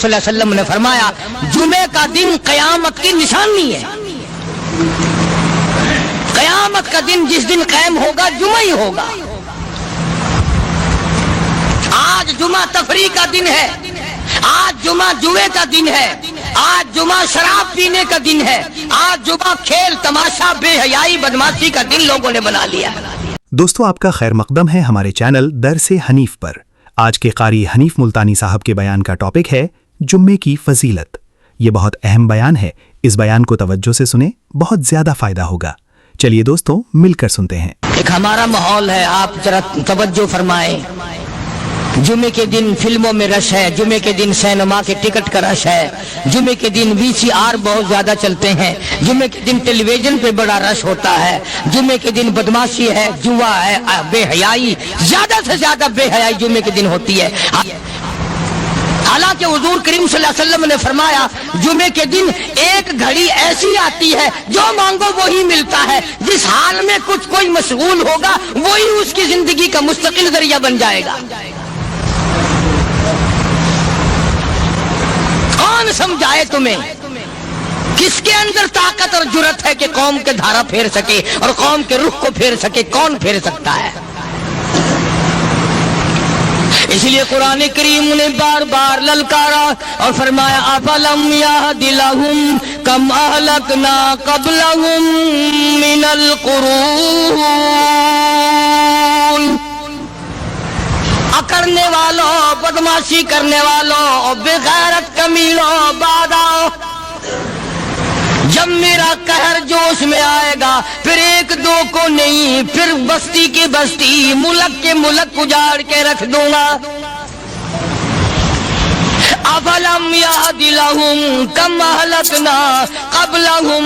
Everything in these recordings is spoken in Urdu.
صلی اللہ علیہ وسلم نے فرمایا جمعے کا دن قیامت کی نشانی ہے۔ قیامت کا دن جس دن قائم ہوگا جمعہ ہی ہوگا۔ آج جمعہ تفریح کا دن ہے، آج جمعہ جوئے کا دن ہے، آج جمعہ شراب پینے کا دن ہے، آج جمعہ کھیل تماشا بے حیائی بدماشی کا دن لوگوں نے بنا لیا۔ دوستو آپ کا خیر مقدم ہے ہمارے چینل درس حنیف پر۔ آج کے قاری حنیف ملتانی صاحب کے بیان کا ٹاپک ہے جمعے کی فضیلت۔ یہ بہت اہم بیان ہے، اس بیان کو توجہ سے سنیں، بہت زیادہ فائدہ ہوگا۔ چلیے دوستو مل کر سنتے ہیں۔ ایک ہمارا ماحول ہے، آپ ذرا توجہ فرمائیں۔ جمعے کے دن فلموں میں رش ہے، جمعے کے دن سینما کے ٹکٹ کا رش ہے، جمعے کے دن VCR بہت زیادہ چلتے ہیں، جمعے کے دن ٹیلی ویژن پہ بڑا رش ہوتا ہے، جمعے کے دن بدماشی ہے، جوا ہے، بے حیائی، زیادہ سے زیادہ بے حیائی جمعے کے دن ہوتی ہے۔ حالانکہ حضور کریم صلی اللہ علیہ وسلم نے فرمایا جمعے کے دن ایک گھڑی ایسی آتی ہے جو مانگو وہی ملتا ہے، جس حال میں کوئی مشغول ہوگا وہی اس کی زندگی کا مستقل ذریعہ بن جائے گا۔ کون سمجھائے تمہیں؟ کس کے اندر طاقت اور جرأت ہے کہ قوم کے دھارا پھیر سکے اور قوم کے رخ کو پھیر سکے؟ کون پھیر سکتا ہے؟ اس لیے قرآن کریم نے بار بار للکارا اور فرمایا افلم یہد لہم کم اہلکنا قبلہم من القرون، اکڑنے والوں، بدماشی کرنے والوں، بغیرت کمینوں، بعد آؤ، جب میرا قہر جوش میں آئے گا پھر ایک دو کو نہیں، پھر بستی کی بستی، ملک کے ملک اجاڑ کے رکھ دوں گا۔ افلم یہد لہم کم اہلکنا قبلہم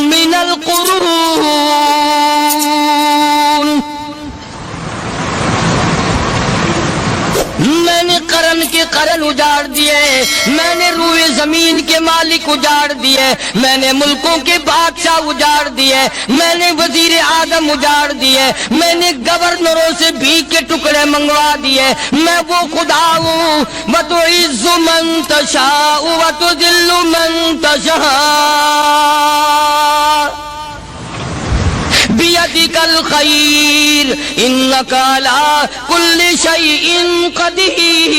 من القرون، میں نے قرن کے قرن اجاڑ دیے، میں نے روئے زمین کے مالک اجاڑ دیے، میں نے ملکوں کے بادشاہ اجاڑ دیے، میں نے وزیر اعظم اجاڑ دیے، میں نے گورنروں سے بھیک کے ٹکڑے منگوا دیے۔ میں وہ خدا ہوں وَتُعِزُّ مَن تَشَاءُ وَتُذِلُّ مَن تَشَاءُ بِيَدِكَ الْخَيْرُ إِنَّكَ عَلَى كُلِّ شَيْءٍ قَدِيرٌ۔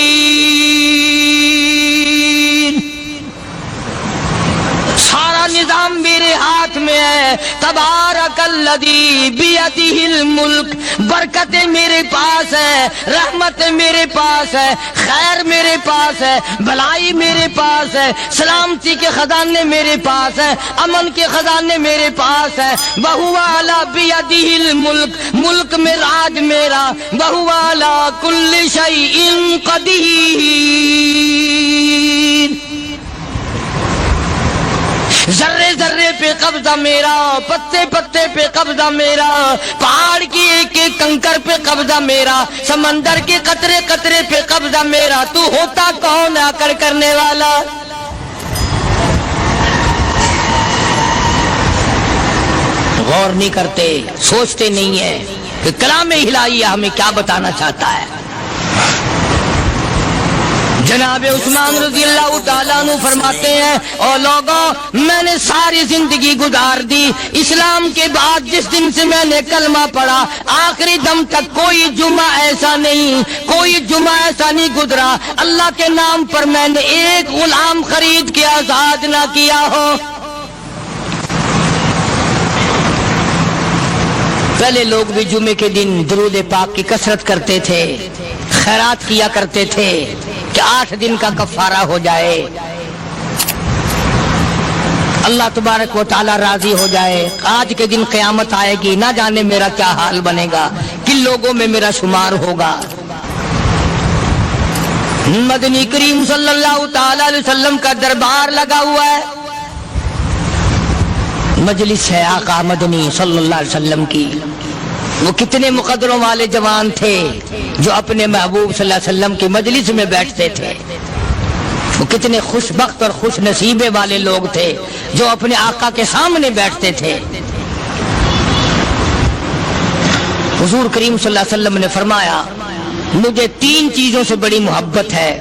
سارا نظام میرے ہاتھ میں ہے، تبارک الذی بیدہ الملک، برکتیں میرے پاس ہے، رحمت میرے پاس ہے، خیر میرے پاس ہے، بھلائی میرے پاس ہے، سلامتی کے خزانے میرے پاس ہے، امن کے خزانے میرے پاس ہے۔ وہو علی بیدہ الملک، ملک میں راج میرا، وہو علی کل شیء قدیر، ذرے ذرے پہ قبضہ میرا، پتے پتے پہ قبضہ میرا، پہاڑ کی ایک ایک کنکر پہ قبضہ میرا، سمندر کے قطرے قطرے پہ قبضہ میرا۔ تو ہوتا کون آکڑ کرنے والا؟ غور نہیں کرتے، سوچتے نہیں ہیں کہ کلام الہی ہمیں کیا بتانا چاہتا ہے۔ جناب عثمان رضی اللہ تعالیٰ عنہ فرماتے ہیں اور لوگوں، میں نے ساری زندگی گزار دی، اسلام کے بعد جس دن سے میں نے کلمہ پڑھا آخری دم تک کوئی جمعہ ایسا نہیں، کوئی جمعہ ایسا نہیں گزرا اللہ کے نام پر میں نے ایک غلام خرید کے آزاد نہ کیا ہو۔ پہلے لوگ بھی جمعے کے دن درود پاک کی کثرت کرتے تھے، خیرات کیا کرتے تھے کہ 8 دن کا کفارہ ہو جائے، اللہ تبارک و تعالی راضی ہو جائے۔ آج کے دن قیامت آئے گی، نہ جانے میرا کیا حال بنے گا، کن لوگوں میں میرا شمار ہوگا۔ مدنی کریم صلی اللہ تعالی علیہ وسلم کا دربار لگا ہوا ہے، مجلس ہے آقا مدنی صلی اللہ علیہ وسلم کی۔ وہ کتنے مقدروں والے جوان تھے جو اپنے محبوب صلی اللہ علیہ وسلم کی مجلس میں بیٹھتے تھے، وہ کتنے خوش بخت اور خوش نصیبے والے لوگ تھے جو اپنے آقا کے سامنے بیٹھتے تھے۔ حضور کریم صلی اللہ علیہ وسلم نے فرمایا مجھے 3 چیزوں سے بڑی محبت ہے،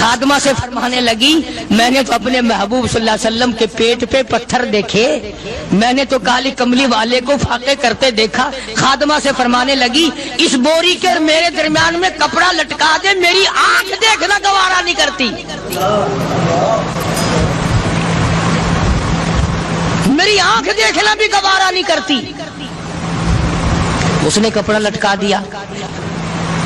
خادمہ سے فرمانے لگی میں نے تو اپنے محبوب صلی اللہ علیہ وسلم کے پیٹ پہ پتھر دیکھے، میں نے تو کالی کملی والے کو فاقے کرتے دیکھا۔ خادمہ سے فرمانے لگی اس بوری کے اور میرے درمیان میں کپڑا لٹکا دے، میری آنکھ دیکھنا گوارا نہیں کرتی، میری آنکھ دیکھنا بھی گوارا نہیں کرتی۔ اس نے کپڑا لٹکا دیا۔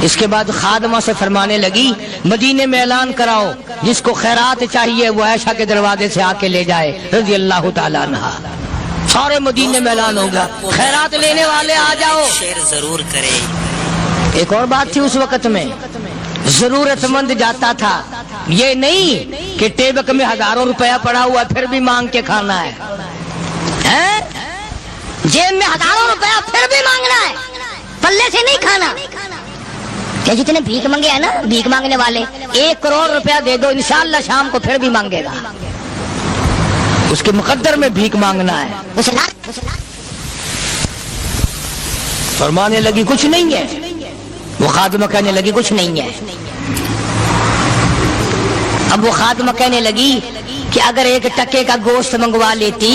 اس کے بعد خادمہ سے فرمانے لگی مدینے میں اعلان کراؤ جس کو خیرات چاہیے وہ عائشہ کے دروازے سے آ کے لے جائے رضی اللہ تعالیٰ عنہ۔ سارے مدینے میں اعلان ہوگا خیرات لینے والے آ جاؤ۔ شیئر ضرور کرے۔ ایک اور بات تھی اس وقت میں، ضرورت مند جاتا تھا، یہ نہیں کہ ٹیبک میں ہزاروں روپیہ پڑا ہوا پھر بھی مانگ کے کھانا ہے، جیب میں ہزاروں روپیہ پھر بھی مانگنا ہے، پلے سے نہیں کھانا۔ کہ جتنے بھیک مانگے ہیں نا بھیک مانگنے والے، 1 کروڑ روپیہ دے دو انشاءاللہ شام کو پھر بھی مانگے گا، اس کے مقدر میں بھیک مانگنا ہے۔ فرمانے لگی کچھ نہیں ہے، وہ خادمہ کہنے لگی کچھ نہیں ہے۔ اب وہ خادمہ کہنے لگی کہ اگر 1 ٹکے کا گوشت منگوا لیتی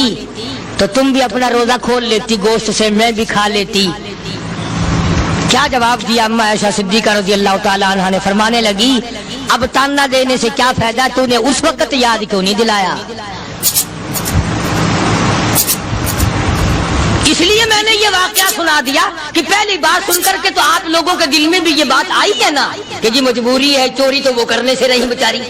تو تم بھی اپنا روزہ کھول لیتی، گوشت سے میں بھی کھا لیتی۔ کیا جواب دیا اما عائشہ صدیقہ رضی اللہ تعالیٰ عنہ نے؟ فرمانے لگی اب تانا دینے سے کیا فائدہ، تو نے اس وقت یاد کیوں نہیں دلایا؟ اس لیے میں نے یہ واقعہ سنا دیا کہ پہلی بار سن کر کے تو آپ لوگوں کے دل میں بھی یہ بات آئی ہے نا کہ جی مجبوری ہے، چوری تو وہ کرنے سے رہی بیچاری،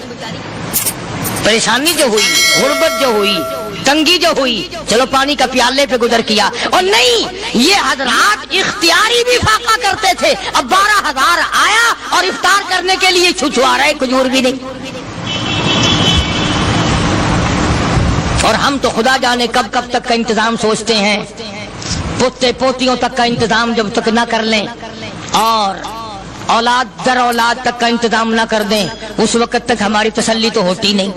پریشانی جو ہوئی، غربت جو ہوئی، تنگی جو ہوئی، چلو پانی کا پیالے پہ گزر کیا۔ اور نہیں، یہ حضرات اختیاری بھی فاقہ کرتے تھے۔ اب 12,000 آیا اور افطار کرنے کے لیے چھچوا رہے، کھجور بھی نہیں۔ اور ہم تو خدا جانے کب کب تک کا انتظام سوچتے ہیں، پوتے پوتیوں تک کا انتظام جب تک نہ کر لیں اور اولاد در اولاد تک کا انتظام نہ کر دیں اس وقت تک ہماری تسلی تو ہوتی نہیں۔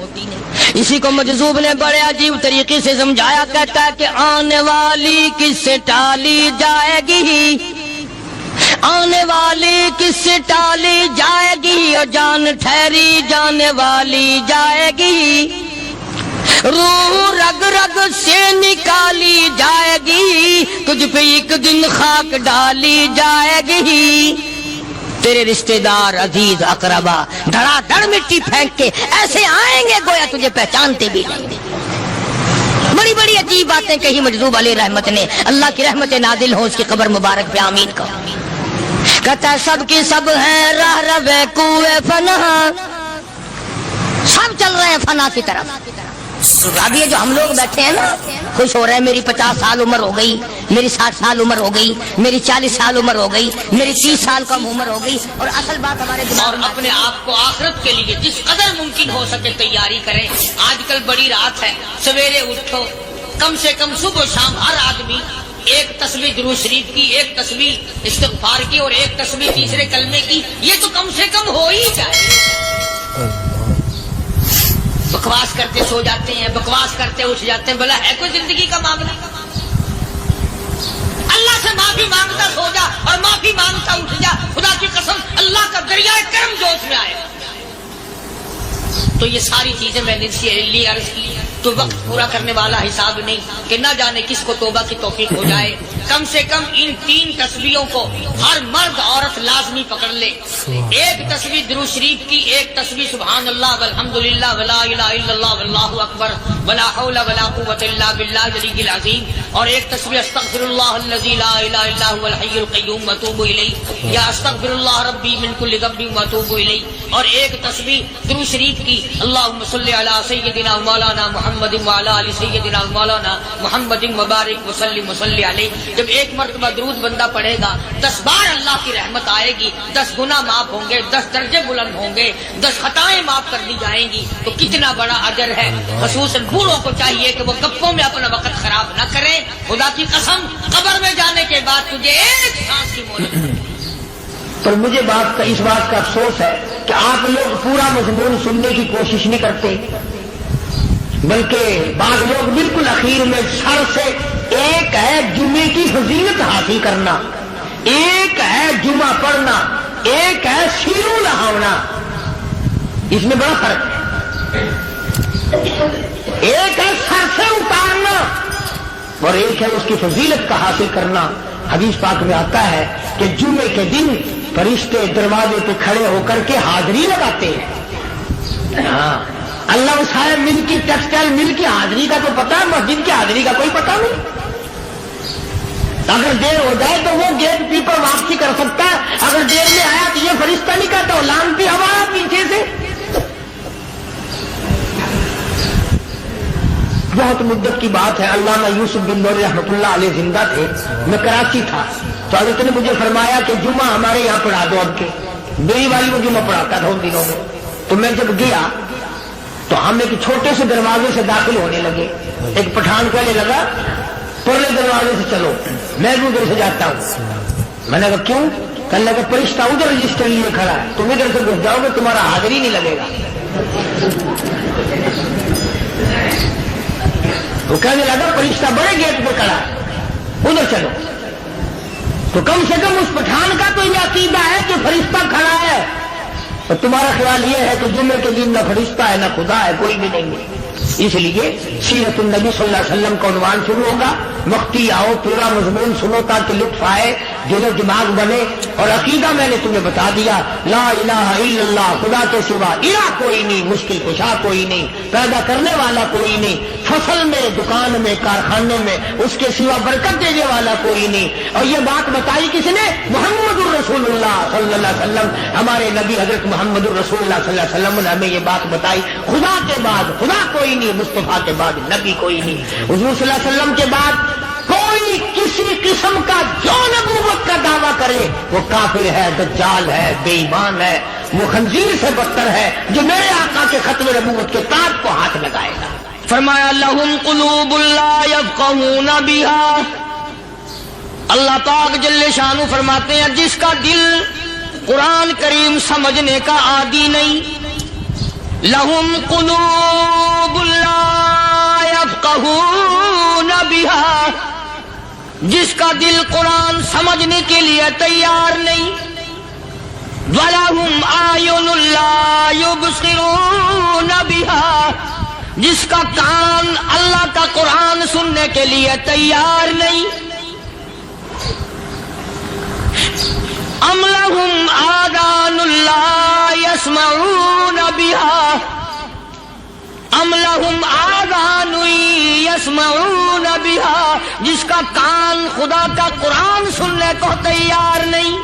اسی کو مجذوب نے بڑے عجیب طریقے سے سمجھایا، کہتا ہے کہ آنے والی کس سے ٹالی جائے گی، آنے والی کس سے ٹالی جائے گی، اور جان ٹھہری جانے والی جائے گی، روح رگ رگ سے نکالی جائے گی، تجھ پہ ایک دن خاک ڈالی جائے گی، تیرے رشتہ دار عزیز اقربا دھڑا دھڑ مٹی پھینک کے ایسے آئیں گے گویا تجھے پہچانتے بھی نہیں۔ بڑی بڑی عجیب باتیں کہی مجذوب علیہ رحمت نے، اللہ کی رحمت نازل ہو اس کی قبر مبارک پہ آمین کہو۔ کہتا ہے سب کی سب ہیں راہ روے کوئے فنا، سب چل رہے ہیں فنا کی طرف۔ اب یہ جو ہم لوگ بیٹھے ہیں نا خوش ہو رہے ہیں، میری 50 سال عمر ہو گئی، میری 60 سال عمر ہو گئی، میری 40 سال عمر ہو گئی، میری 30 سال کم عمر ہو گئی، اور اصل بات ہمارے دماغ میں اپنے آپ کو آخرت کے لیے جس قدر ممکن ہو سکے تیاری کریں۔ آج کل بڑی رات ہے، سویرے اٹھو، کم سے کم صبح شام ہر آدمی 1 تسبیح درود شریف کی، 1 تسبیح استغفار کی، اور 1 تسبیح تیسرے کلمے کی، یہ تو کم سے کم ہو ہی جائے۔ بکواس کرتے سو جاتے ہیں، بکواس کرتے اٹھ جاتے ہیں، بھلا ہے کوئی زندگی کا معاملہ؟ اللہ سے معافی مانگتا سو جا اور معافی مانگتا اٹھ جا، خدا کی قسم اللہ کا دریائے کرم جوش میں آئے۔ تو یہ ساری چیزیں میں نے اس لیے عرض کی، تو وقت پورا کرنے والا حساب نہیں کہ نہ جانے کس کو توبہ کی توفیق ہو جائے۔ کم سے کم ان 3 تسبیحوں کو ہر مرد عورت لازمی پکڑ لے۔ 1 تسبیح درود شریف کی، 1 تسبیح سبحان اللہ والحمدللہ ولا الہ الا اللہ واللہ اکبر ولا حول ولا قوت الا باللہ العلی العظیم، اور 1 تسبیح استغفر اللہ الذی لا الہ الا هو الحی القیوم واتوب الیہ، یا استغفر اللہ ربی من کل ذنب واتوب الیہ، اور 1 تسبیح درود شریف کی اللہم صلی علی سیدنا مولانا محمد وعلی آل سیدنا مولانا محمد مبارک وسلم وصلی علیہ۔ جب 1 مرتبہ درود بندہ پڑھے گا 10 بار اللہ کی رحمت آئے گی، 10 گناہ معاف ہوں گے، 10 درجے بلند ہوں گے، 10 خطائیں معاف کر دی جائیں گی، تو کتنا بڑا اجر ہے۔ خصوصاً بوڑھوں کو چاہیے کہ وہ گپوں میں اپنا وقت خراب نہ کریں۔ خدا کی قسم قبر میں جانے کے بعد تجھے 1 سانس کی مہلت ہے۔ پر مجھے اس بات کا افسوس ہے کہ آپ لوگ پورا مضمون سننے کی کوشش نہیں کرتے، بلکہ بعض لوگ بالکل اخیر میں سر سے، ایک ہے جمعے کی فضیلت حاصل کرنا، ایک ہے جمعہ پڑھنا، ایک ہے سیرو لہاونا، اس میں بڑا فرق ہے. ایک ہے سر سے اتارنا اور ایک ہے اس کی فضیلت کا حاصل کرنا. حدیث پاک میں آتا ہے کہ جمعے کے دن فرشتے دروازے پہ کھڑے ہو کر کے حاضری لگاتے ہیں. ہاں اللہ صاحب مل کی ٹیکسٹائل مل کی حاضری کا تو پتا ہے, مسجد کی حاضری کا کوئی پتا نہیں. اگر دیر ہو جائے تو وہ گیٹ کیپر واپسی کر سکتا ہے, اگر دیر میں آیا تو یہ فرشتہ نہیں کہتا, لانتی ہوا پیچھے سے. بہت مدت کی بات ہے, علامہ یوسف بن نور رحمۃ اللہ علیہ زندہ تھے. میں کراچی تھا تو حضرت نے مجھے فرمایا کہ جمعہ ہمارے یہاں پڑھا دو. اب کے میری والی وہ جمعہ پڑھاتا تھا ان دنوں میں. تو میں جب گیا تو ہم ایک چھوٹے سے دروازے سے داخل ہونے لگے. ایک پٹھان کہنے لگا پرلے دروازے سے چلو, میں بھی ادھر سے جاتا ہوں. میں نے کہا کیوں؟ کہنے لگا فرشتہ ادھر رجسٹر لیے کھڑا ہے, تم ادھر سے گھس جاؤ گے تمہارا حاضری نہیں لگے گا. وہ کہنے لگا فرشتہ بڑے گیٹ پہ کھڑا ہے, ادھر چلو. تو کم سے کم اس پٹھان کا تو یہ عقیدہ ہے کہ فرشتہ کھڑا ہے, اور تمہارا خیال یہ ہے کہ جمعے کے دن نہ فرشتہ ہے نہ خدا ہے, کوئی بھی نہیں ہے. اس لیے سیرت النبی صلی اللہ علیہ وسلم کا عنوان شروع ہوگا. وقتی آؤ پورا مضمون سنو تاکہ لطف آئے, دل و دماغ بنے. اور عقیدہ میں نے تمہیں بتا دیا, لا الہ الا اللہ, خدا کے سوا الہ کوئی نہیں, مشکل کشا کوئی نہیں, پیدا کرنے والا کوئی نہیں, فصل میں دکان میں کارخانے میں اس کے سوا برکت دینے والا کوئی نہیں. اور یہ بات بتائی کس نے؟ محمد الرسول اللہ صلی اللہ علیہ وسلم. ہمارے نبی حضرت محمد الرسول اللہ صلی اللہ علیہ وسلم نے ہمیں یہ بات بتائی. خدا کے بعد خدا کوئی نہیں, مصطفیٰ کے بعد نبی کوئی نہیں, حضور صلی اللہ علیہ وسلم کے بعد کوئی کسی قسم کا جو نبوت کا دعویٰ کرے وہ کافر ہے, دجال ہے, بے ایمان ہے, وہ خنزیر سے بدتر ہے جو میرے آقا کے ختم نبوت کے تاج کو ہاتھ لگائے گا. فرمایا لہم قلوب لا یفقہون بہا. اللہ پاک جل شانہ فرماتے ہیں جس کا دل قرآن کریم سمجھنے کا عادی نہیں, لہم قلوب لا یفقہون بہا, جس کا دل قرآن سمجھنے کے لیے تیار نہیں, وَلَهُمْ أَعْيُنٌ لَا يُبْصِرُونَ بِهَا, جس کا کان اللہ کا قرآن سننے کے لیے تیار نہیں, أَمْ لَهُمْ آذَانٌ لَا يَسْمَعُونَ بِهَا, ام لہم آذان یسمعون بہا, جس کا کان خدا کا قرآن سننے کو تیار نہیں.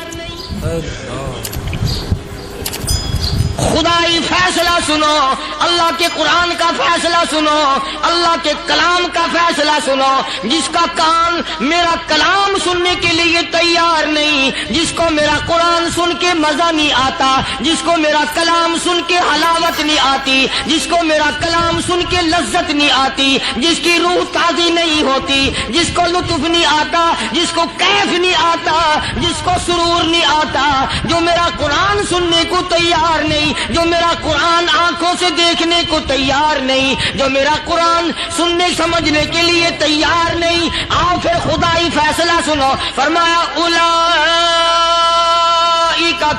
خدائی فیصلہ سنو, اللہ کے قرآن کا فیصلہ سنو, اللہ کے کلام کا فیصلہ سنو. جس کا کان میرا کلام سننے کے لیے تیار نہیں, جس کو میرا قرآن سن کے مزہ نہیں آتا, جس کو میرا کلام سن کے حلاوت نہیں آتی, جس کو میرا کلام سن کے لذت نہیں آتی, جس کی روح تازی نہیں ہوتی, جس کو لطف نہیں آتا, جس کو کیف نہیں آتا, جس کو سرور نہیں آتا, جو میرا قرآن سننے کو تیار نہیں, جو میرا قرآن آنکھوں سے دیکھنے کو تیار نہیں, جو میرا قرآن سننے سمجھنے کے لیے تیار نہیں. آؤ پھر خدائی فیصلہ سنو. فرمایا اولئک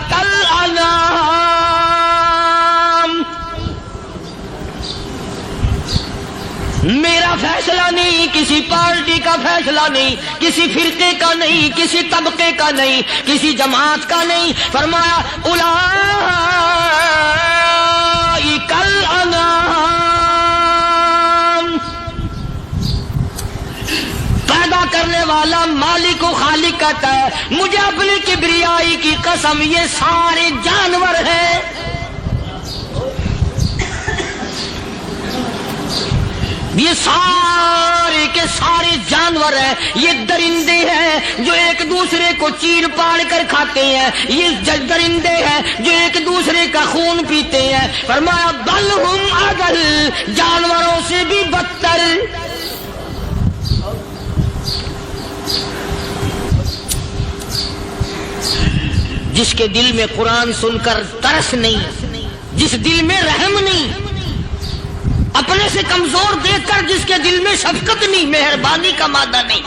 کالانعام, میرا فیصلہ نہیں, کسی پارٹی کا فیصلہ نہیں, کسی فرقے کا نہیں, کسی طبقے کا نہیں, کسی جماعت کا نہیں. فرمایا اولئک الانعام, پیدا کرنے والا مالک و خالق کہتا ہے مجھے اپنی کبریائی کی قسم یہ سارے جانور ہیں. یہ سارے کے سارے جانور ہیں, یہ درندے ہیں جو ایک دوسرے کو چیر پاڑ کر کھاتے ہیں, یہ درندے ہیں جو ایک دوسرے کا خون پیتے ہیں. فرمایا بل ہم اضل, جانوروں سے بھی بدتر. جس کے دل میں قرآن سن کر ترس نہیں, جس دل میں رحم نہیں, اپنے سے کمزور دیکھ کر جس کے دل میں شفقت نہیں, مہربانی کا مادہ نہیں.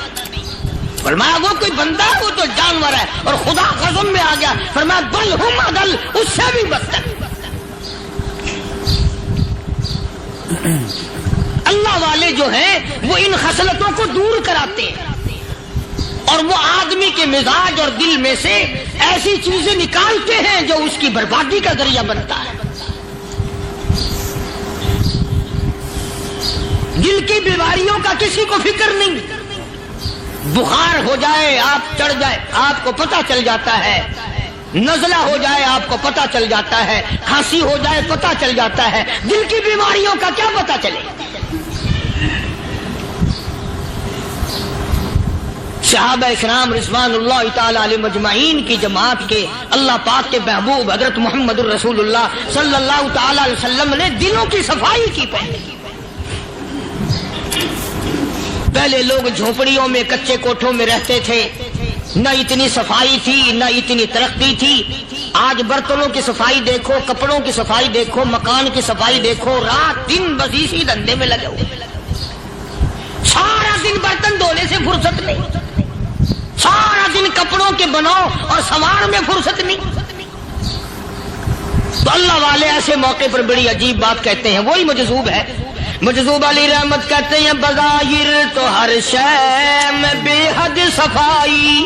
فرمایا وہ کوئی بندہ ہے, وہ تو جانور ہے. اور خدا قسم میں آ گیا, فرمایا بل ہم اضل, اس سے بھی بدتر. اللہ والے جو ہیں وہ ان خصلتوں کو دور کراتے ہیں اور وہ آدمی کے مزاج اور دل میں سے ایسی چیزیں نکالتے ہیں جو اس کی بربادی کا ذریعہ بنتا ہے. دل کی بیماریوں کا کسی کو فکر نہیں. بخار ہو جائے آپ چڑھ جائے آپ کو پتہ چل جاتا ہے, نزلہ ہو جائے آپ کو پتہ چل جاتا ہے, کھانسی ہو جائے پتہ چل جاتا ہے. دل کی بیماریوں کا کیا پتہ چلے؟ صحابہ کرام رضوان اللہ تعالی علیہ مجمعین کی جماعت کے اللہ پاک کے محبوب حضرت محمد الرسول اللہ صلی اللہ تعالی علیہ وسلم نے دلوں کی صفائی کی. پہلے لوگ جھونپڑیوں میں کچے کوٹھوں میں رہتے تھے, نہ اتنی صفائی تھی نہ اتنی ترقی تھی. آج برتنوں کی صفائی دیکھو, کپڑوں کی صفائی دیکھو, مکان کی صفائی دیکھو, رات دن بس اسی دھندے میں لگے ہوئے. سارا دن برتن دھونے سے فرصت نہیں, سارا دن کپڑوں کے بناؤ اور سنوار میں فرصت نہیں. تو اللہ والے ایسے موقع پر بڑی عجیب بات کہتے ہیں. وہی مجذوب ہے, مجذوب علی رحمت کہتے ہیں بظاہر تو ہر شے میں بے حد صفائی,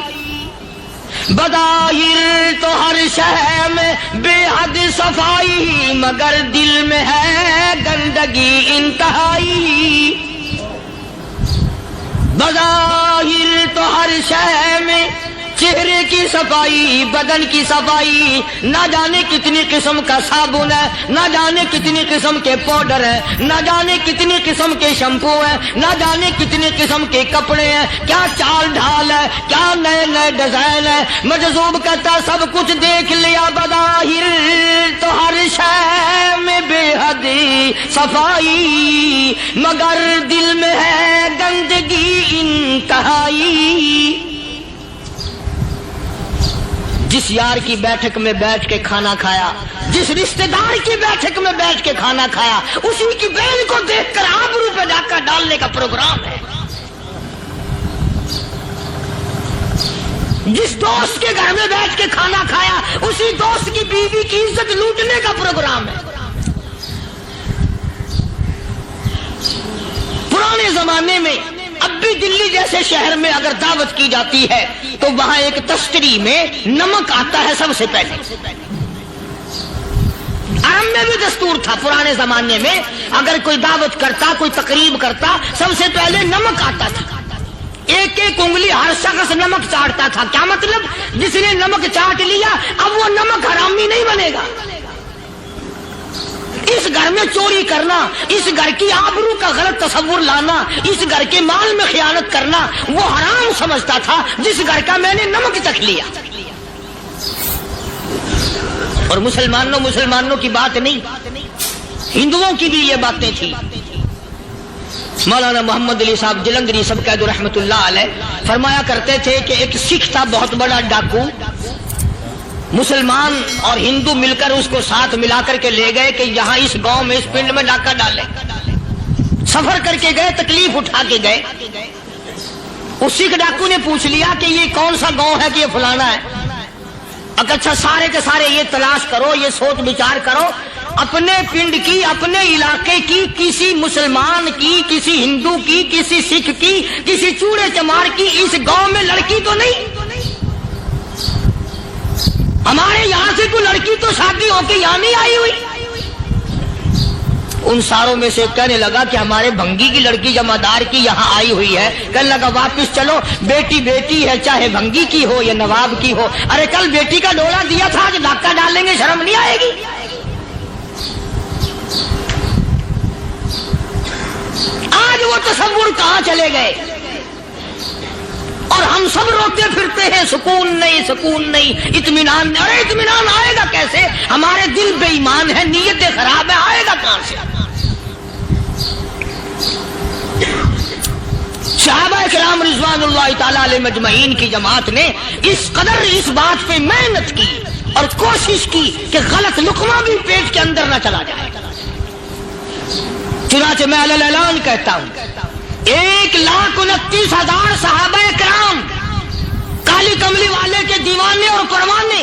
بظاہر تو ہر شے میں بے حد صفائی, مگر دل میں ہے گندگی انتہائی. بظاہر تو ہر شے میں چہرے کی صفائی, بدن کی صفائی, نہ جانے کتنی قسم کا صابن ہے, نہ جانے کتنی قسم کے پاؤڈر ہے, نہ جانے کتنی قسم کے شیمپو ہے, نہ جانے کتنی قسم کے کپڑے ہیں, کیا چال ڈھال ہے, کیا نئے نئے ڈیزائن ہے. مجذوب کہتا سب کچھ دیکھ لیا, بظاہر تو ہر شے میں بے حد صفائی, مگر دل میں ہے گندگی انتہائی. جس یار کی بیٹھک میں بیٹھ کے کھانا کھایا, جس رشتہ دار کی بیٹھک میں بیٹھ کے کھانا کھایا, اسی کی بہن کو دیکھ کر آبرو پہ جا کر ڈالنے کا پروگرام ہے. جس دوست کے گھر میں بیٹھ کے کھانا کھایا, اسی دوست کی بیوی کی عزت لوٹنے کا پروگرام ہے. پرانے زمانے میں اب بھی دلی جیسے شہر میں اگر دعوت کی جاتی ہے تو وہاں ایک تشتری میں نمک آتا ہے سب سے پہلے. عرب میں بھی دستور تھا پرانے زمانے میں, اگر کوئی دعوت کرتا, کوئی تقریب کرتا, سب سے پہلے نمک آتا تھا. ایک ایک انگلی ہر شخص نمک چاٹتا تھا. کیا مطلب؟ جس نے نمک چاٹ لیا اب وہ نمک حرامی نہیں بنے گا. اس گھر میں چوری کرنا, اس گھر کی آبرو کا غلط تصور لانا, اس گھر کے مال میں خیانت کرنا وہ حرام سمجھتا تھا جس گھر کا میں نے نمک چکھ لیا. اور مسلمانوں کی بات نہیں, ہندوؤں کی بھی یہ باتیں تھی. مولانا محمد علی صاحب جلندری سب قید رحمت اللہ علیہ فرمایا کرتے تھے کہ ایک سکھ تھا بہت بڑا ڈاکو, مسلمان اور ہندو مل کر اس کو ساتھ ملا کر کے لے گئے کہ یہاں اس گاؤں میں اس پنڈ میں ڈاکہ ڈالے. سفر کر کے گئے, تکلیف اٹھا کے گئے. اس سکھ ڈاکو نے پوچھ لیا کہ یہ کون سا گاؤں ہے کہ یہ فلانا ہے. اچھا سارے کے سارے یہ تلاش کرو, یہ سوچ بچار کرو, اپنے پنڈ کی, اپنے علاقے کی, کسی مسلمان کی, کسی ہندو کی, کسی سکھ کی, کسی چوڑے چمار کی اس گاؤں میں لڑکی تو نہیں. ہمارے یہاں سے کوئی لڑکی تو شادی ہو کے یہاں نہیں آئی ہوئی. ان ساروں میں سے کہنے لگا کہ ہمارے بھنگی کی لڑکی جمعدار کی یہاں آئی ہوئی ہے. کہنے لگا واپس چلو, بیٹی بیٹی ہے چاہے بھنگی کی ہو یا نواب کی ہو. ارے کل بیٹی کا ڈولا دیا تھا, آج ڈاکہ ڈالیں گے, شرم نہیں آئے گی؟ آج وہ تصور کہاں چلے گئے اور ہم سب روتے پھرتے ہیں سکون نہیں, سکون نہیں, اطمینان نہیں. ارے اطمینان آئے گا کیسے؟ ہمارے دل بے ایمان ہے, نیتیں خراب ہے, آئے گا کہاں سے؟ صحابہ کرام رضوان اللہ تعالی علیہ مجمعین کی جماعت نے اس قدر اس بات پہ محنت کی اور کوشش کی کہ غلط لقمہ بھی پیٹ کے اندر نہ چلا جائے. چنانچہ میں اعلان کہتا ہوں, 1,29,000 صحابہ کرام کالی کملی والے کے دیوانے اور پروانے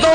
2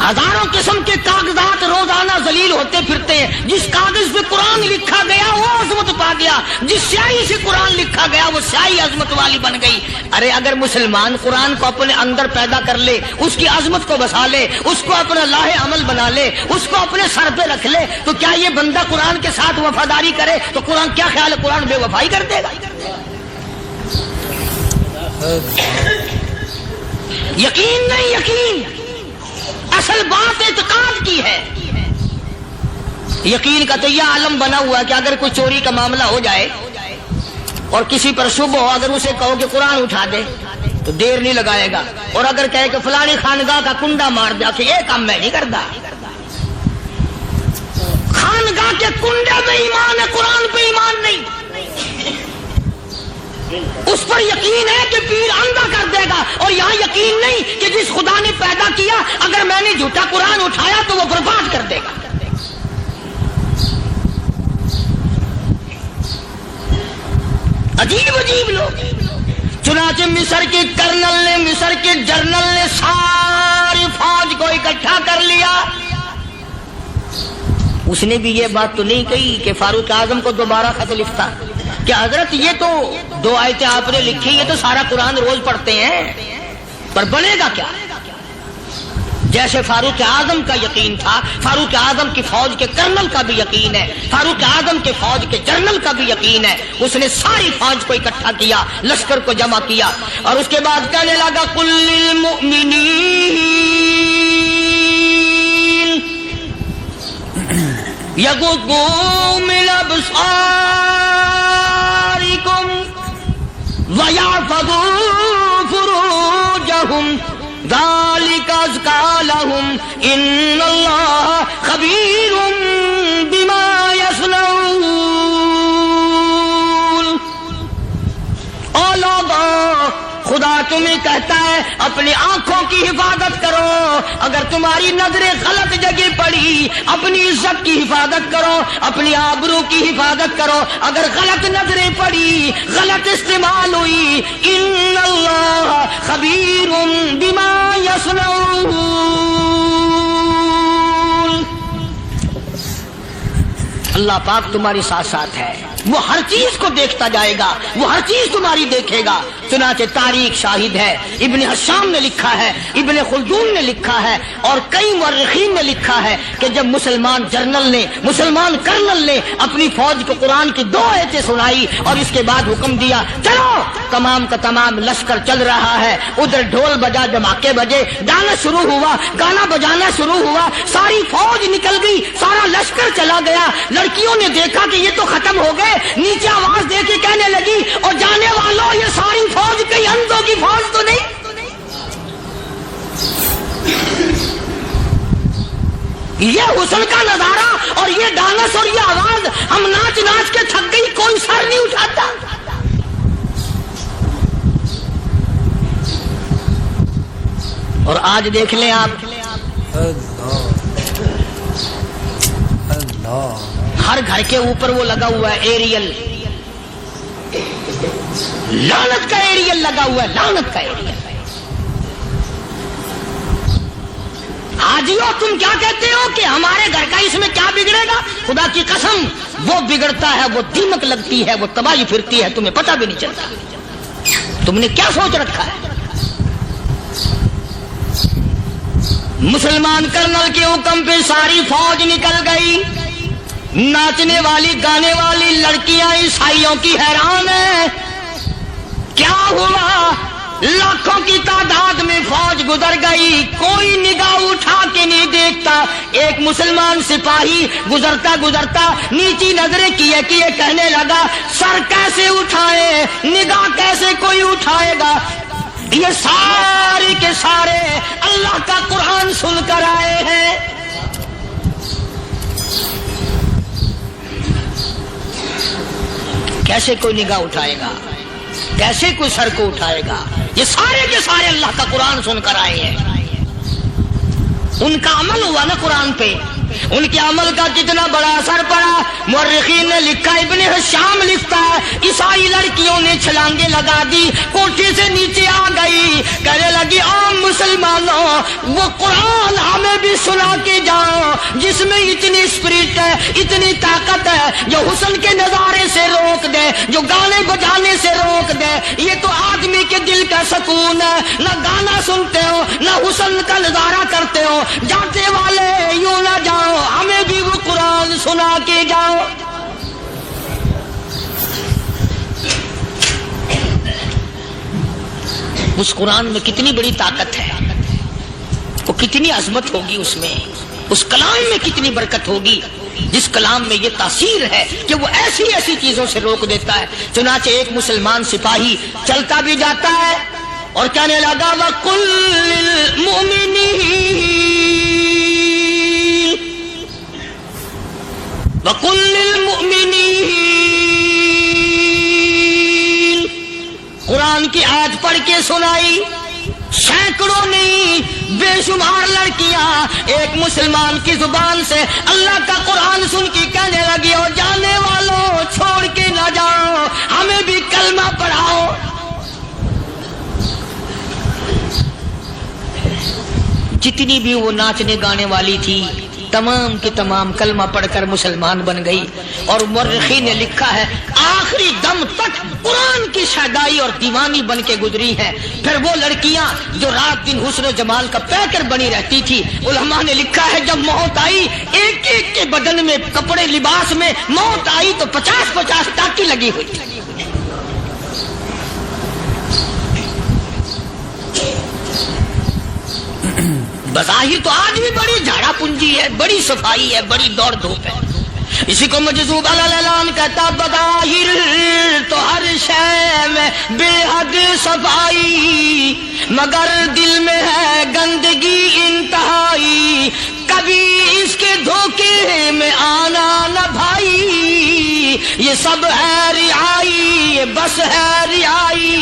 ہزاروں قسم کے کاغذات روزانہ ذلیل ہوتے پھرتے ہیں. جس کاغذ پہ قرآن لکھا گیا وہ عظمت پا گیا, جس سیاہی سے قرآن لکھا گیا وہ سیاہی عظمت والی بن گئی. ارے اگر مسلمان قرآن کو اپنے اندر پیدا کر لے, اس کی عظمت کو بسا لے, اس کو اپنا لاہ عمل بنا لے, اس کو اپنے سر پہ رکھ لے, تو کیا یہ بندہ قرآن کے ساتھ وفاداری کرے تو قرآن کیا خیال ہے قرآن بے وفائی کر دے گا؟ یقین نہیں, یقین اصل بات اعتقاد کی ہے. یقین کا تو یہ عالم بنا ہوا ہے کہ اگر کوئی چوری کا معاملہ ہو جائے اور کسی پر شبہ ہو, اگر اسے کہو کہ قرآن اٹھا دے تو دیر نہیں لگائے گا, اور اگر کہے کہ فلانی خانگاہ کا کنڈا مار دیا کہ یہ کام میں نہیں کرتا. خانگاہ کے کنڈے پہ ایمان ہے, قرآن پہ ایمان نہیں. اس پر یقین ہے کہ پیر اندھا کر دے گا, اور یہاں یقین نہیں کہ جس خدا نے پیدا کیا اگر میں نے جھوٹا قرآن اٹھایا تو وہ برباد کر دے گا. عجیب عجیب لوگ. چنانچہ مصر کے کرنل نے, مصر کے جنرل نے ساری فوج کو اکٹھا کر لیا. اس نے بھی یہ بات تو نہیں کہی کہ فاروق اعظم کو دوبارہ خط لکھتا کہ حضرت یہ تو 2 آیتیں آپ نے لکھی, یہ تو سارا قرآن روز پڑھتے ہیں, پر بنے گا کیا؟ جیسے فاروق اعظم کا یقین تھا, فاروق اعظم کی فوج کے کرنل کا بھی یقین ہے, فاروق اعظم کے فوج کے جنرل کا بھی یقین ہے. اس نے ساری فوج کو اکٹھا کیا, لشکر کو جمع کیا, اور اس کے بعد کہنے لگا قل للمؤمنین یغضوا من ابصارکم وَيَحْفَظُوا فُرُوجَهُمْ ذَلِكَ أَزْكَىٰ لَهُمْ إِنَّ اللَّهَ خَبِيرٌ بِمَا يَصْنَعُونَ. او لوگو, خدا تمہیں کہتا ہے اپنی آنکھوں کی حفاظت کرو. اگر تمہاری نظریں غلط جگہ پڑی, اپنی عزت کی حفاظت کرو, اپنی آبرو کی حفاظت کرو. اگر غلط نظریں پڑی, غلط استعمال ہوئی, ان اللہ خبیر بما یصنعون. اللہ پاک تمہاری ساتھ ساتھ ہے, وہ ہر چیز کو دیکھتا جائے گا, وہ ہر چیز تمہاری دیکھے گا. چنانچہ تاریخ شاہد ہے, ابن حشام نے لکھا ہے, ابن خلدون نے لکھا ہے, اور کئی مورخین نے لکھا ہے کہ جب مسلمان جنرل نے, مسلمان کرنل نے اپنی فوج کو قرآن کی 2 آیتیں سنائی اور اس کے بعد حکم دیا چلو, تمام کا تمام لشکر چل رہا ہے. ادھر ڈھول بجا, دھماکے بجے, گانا شروع ہوا, گانا بجانا شروع ہوا, ساری فوج نکل گئی, سارا لشکر چلا گیا. لڑکیوں نے دیکھا کہ یہ تو ختم ہو گئے, نیچے آواز دے کے کہنے لگی اور جانے والوں یہ ساری فوج کئی اندھوں کی فوج تو نہیں. یہ حسن کا نظارہ اور یہ ڈانس اور یہ آواز, ہم ناچ ناچ کے تھک گئی, کوئی سر نہیں اٹھاتا. اور آج دیکھ لیں آپ, ہر گھر کے اوپر وہ لگا ہوا ہے ایریل, لعنت کا ایریل لگا ہوا ہے, لعنت کا ایریل. حاجیو تم کیا کہتے ہو کہ ہمارے گھر کا اس میں کیا بگڑے گا؟ خدا کی قسم وہ بگڑتا ہے, وہ دیمک لگتی ہے, وہ تباہی پھرتی ہے, تمہیں پتہ بھی نہیں چلتا. تم نے کیا سوچ رکھا ہے؟ مسلمان کرنل کے حکم پہ ساری فوج نکل گئی. ناچنے والی گانے والی لڑکیاں عیسائیوں کی حیران ہیں. کیا ہوا؟ لاکھوں کی تعداد میں فوج گزر گئی, کوئی نگاہ اٹھا کے نہیں دیکھتا. ایک مسلمان سپاہی گزرتا گزرتا نیچی نظریں کیے کہنے لگا سر کیسے اٹھائے, نگاہ کیسے کوئی اٹھائے گا؟ یہ سارے کے سارے اللہ کا قرآن سن کر آئے ہیں. کیسے کوئی نگاہ اٹھائے گا, کیسے کوئی سر کو اٹھائے گا؟ یہ سارے کے سارے اللہ کا قرآن سن کر آئے ہیں. ان کا عمل ہوا نا قرآن پہ, ان کے عمل کا کتنا بڑا اثر پڑا۔ مورخین نے لکھا، ابن ہشام لکھتا ہے عیسائی لڑکیوں نے چھلانگیں لگا دی، کوٹھی سے نیچے آ گئی، کہنے لگی عام مسلمانوں وہ قرآن ہمیں بھی سنا کے جاؤ جس میں اتنی اسپرٹ ہے، اتنی طاقت ہے، جو حسن کے نظارے سے روک دے، جو گانے بجانے سے روک دے۔ یہ تو آدمی کے دل کا سکون ہے، نہ گانا سنتے ہو نہ حسن کا نظارہ کرتے ہو، جاتے والے یوں نہ جاؤ، ہمیں بھی وہ قرآن سنا کے جاؤ۔ اس قرآن میں کتنی بڑی طاقت ہے، وہ کتنی عظمت ہوگی، اس میں اس کلام میں کتنی برکت ہوگی، جس کلام میں یہ تاثیر ہے کہ وہ ایسی ایسی چیزوں سے روک دیتا ہے۔ چنانچہ ایک مسلمان سپاہی چلتا بھی جاتا ہے اور کہنے لگا وَقُلْ لِلْمُؤْمِنِينَ، قرآن کی آیت پڑھ کے سنائی۔ سینکڑوں نہیں بے شمار لڑکیاں ایک مسلمان کی زبان سے اللہ کا قرآن سن کے کہنے لگی، اور جانے والوں چھوڑ کے نہ جاؤ، ہمیں بھی کلمہ پڑھاؤ۔ جتنی بھی وہ ناچنے گانے والی تھی تمام کی تمام کلمہ پڑھ کر مسلمان بن گئی، اور مورخین نے لکھا ہے آخری دم تک قرآن کی شیدائی اور دیوانی بن کے گزری ہے۔ پھر وہ لڑکیاں جو رات دن حسن و جمال کا پیکر بنی رہتی تھی، علماء نے لکھا ہے جب موت آئی ایک ایک کے بدن میں کپڑے لباس میں موت آئی تو 50-50 ٹاکی لگی ہوئی تھی۔ بظاہر تو آج بھی بڑی جھاڑا پنجی ہے، بڑی صفائی ہے، بڑی دوڑ دھوپ ہے۔ اسی کو مجذوب الاعلان کہتا، بظاہر تو ہر شے میں بے حد صفائی، مگر دل میں ہے گندگی انتہائی، کبھی اس کے دھوکے میں آنا نہ بھائی، یہ سب ہے رعائی، یہ بس ہے رعائی۔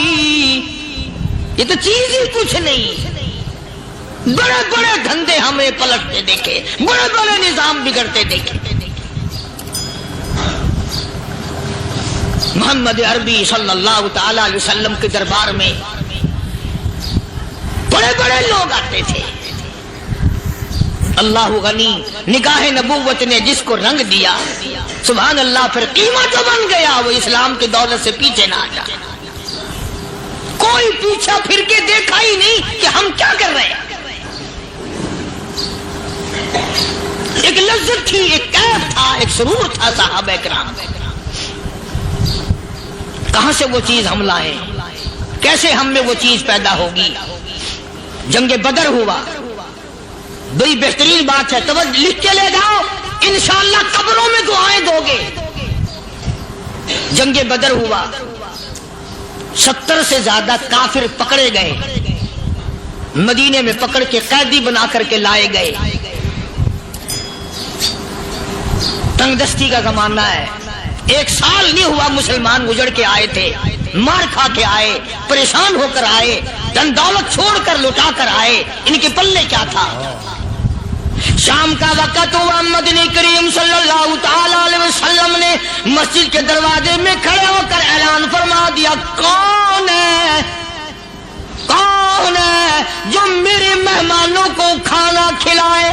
یہ تو چیز ہی کچھ نہیں، بڑے بڑے دھندے ہمیں پلٹتے دیکھے، بڑے بڑے نظام بگڑتے دیکھے۔ محمد عربی صلی اللہ تعالی علیہ وسلم کے دربار میں بڑے بڑے لوگ آتے تھے۔ اللہ غنی، نگاہ نبوت نے جس کو رنگ دیا سبحان اللہ، پھر قیمت جو بن گیا وہ اسلام کی دولت سے پیچھے نہ ہٹا۔ کوئی پیچھا پھر کے دیکھا ہی نہیں کہ ہم کیا کر رہے ہیں۔ ایک لذت تھی، ایک کیف تھا، ایک سرور تھا صحابہ کرام۔ کہاں سے وہ چیز ہم لائیں، کیسے ہم میں وہ چیز پیدا ہوگی؟ جنگ بدر ہوا، بڑی بہترین بات ہے، توجہ لکھ کے لے جاؤ، انشاءاللہ قبروں میں دعائیں دو گے۔ جنگ بدر ہوا، 70 سے زیادہ کافر پکڑے گئے، مدینے میں پکڑ کے قیدی بنا کر کے لائے گئے۔ تنگ دستی کا زمانہ ہے، 1 سال نہیں ہوا مسلمان گزر کے آئے تھے، مار کھا کے آئے، پریشان ہو کر آئے، دن دولت چھوڑ کر لٹا کر آئے، ان کے پلے کیا تھا؟ شام کا وقت ہوا، مدنی کریم صلی اللہ تعالی علیہ وسلم نے مسجد کے دروازے میں کھڑے ہو کر اعلان فرما دیا، کون ہے جو میرے مہمانوں کو کھانا کھلائے؟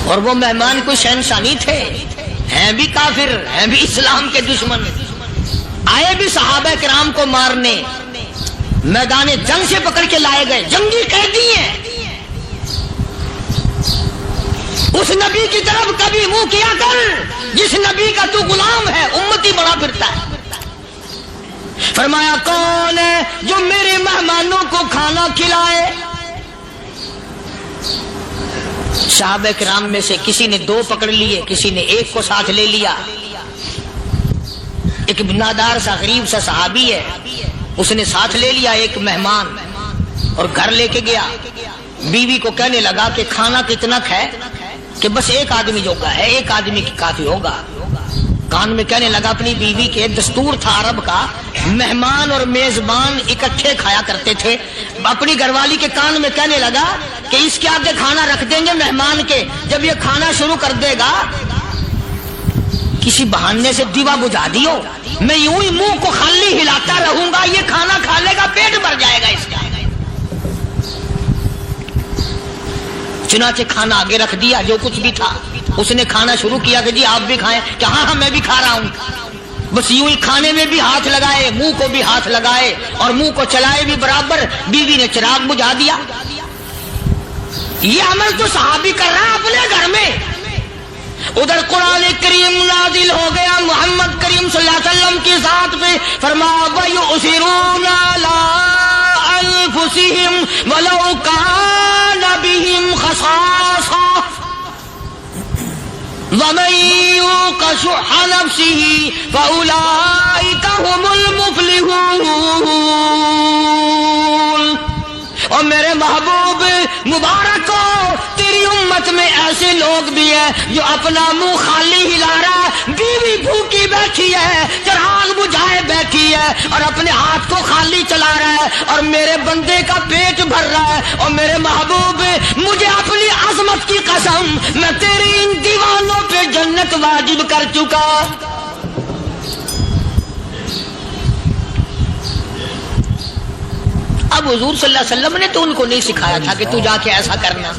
اور وہ مہمان کوئی شہنشاہ نہیں تھے، ہیں بھی کافر، ہیں بھی اسلام کے دشمن، آئے بھی صحابہ کرام کو مارنے، میدان جنگ سے پکڑ کے لائے گئے، جنگی قیدی ہیں۔ اس نبی کی طرف کبھی منہ کیا کر جس نبی کا تو غلام ہے، امتی بڑا پھرتا ہے۔ فرمایا کون ہے جو میرے مہمانوں کو کھانا کھلائے؟ صحابہ کرام میں سے کسی نے 2 پکڑ لیے، کسی نے 1 کو ساتھ لے لیا۔ ایک بنادار سا غریب سا صحابی ہے، اس نے ساتھ لے لیا ایک مہمان اور گھر لے کے گیا۔ بیوی کو کہنے لگا کہ کھانا کتنا ہے؟ کہ بس 1 آدمی جوگا ہے، 1 آدمی کی کافی ہوگا۔ کان میں کہنے لگا اپنی بیوی کے، دستور تھا عرب کا، مہمان اور میزبان اکٹھے کھایا کرتے تھے. اپنی گھر والی کے کان میں کہنے لگا کہ اس کے آگے کھانا رکھ دیں گے مہمان کے, جب یہ کھانا شروع کر دے گا کسی بہانے سے دیوا بجھا دیو, میں یوں ہی منہ کو خالی ہلاتا رہوں گا, یہ کھانا کھا لے گا, پیٹ بھر جائے گا اس کا. چنانچہ کھانا آگے رکھ دیا, جو کچھ بھی تھا اس نے کھانا شروع کیا کہ جی آپ بھی کھائیں, کہ ہاں میں بھی کھا رہا ہوں. بس یوں ہی کھانے میں بھی ہاتھ لگائے, منہ کو بھی ہاتھ لگائے اور منہ کو چلائے بھی برابر. بیوی نے چراغ بجھا دیا. یہ عمل تو صحابی کر رہا ہے اپنے گھر میں. ادھر قرآن کریم نازل ہو گیا محمد کریم صلی اللہ علیہ وسلم کی ذات پہ, فرمایا وَيُؤْثِرُونَ عَلَىٰ أَنفُسِهِمْ وَلَوْ كَانَ بِهِمْ خَصَاصَةٌ وَمَن يُوقَ شُحَّ نَفْسِهِ فَأُولَٰئِكَ هُمُ الْمُفْلِحُونَ. اور میرے محبوب مبارک ہو, تیری امت میں ایسے لوگ بھی ہیں جو اپنا منہ خالی ہلا رہا ہے, بیوی بھوکی بیٹھی ہے, چراغ بجھائے بیٹھی ہے اور اپنے ہاتھ کو خالی چلا رہا ہے, اور میرے بندے کا پیٹ بھر رہا ہے. اور میرے محبوب مجھے اپنی عظمت کی قسم, میں تیری ان دیوانوں پہ جنت واجب کر چکا. اب حضور صلی اللہ علیہ وسلم نے تو ان کو نہیں سکھایا تھا کہ تو جا کے ایسا کرنا,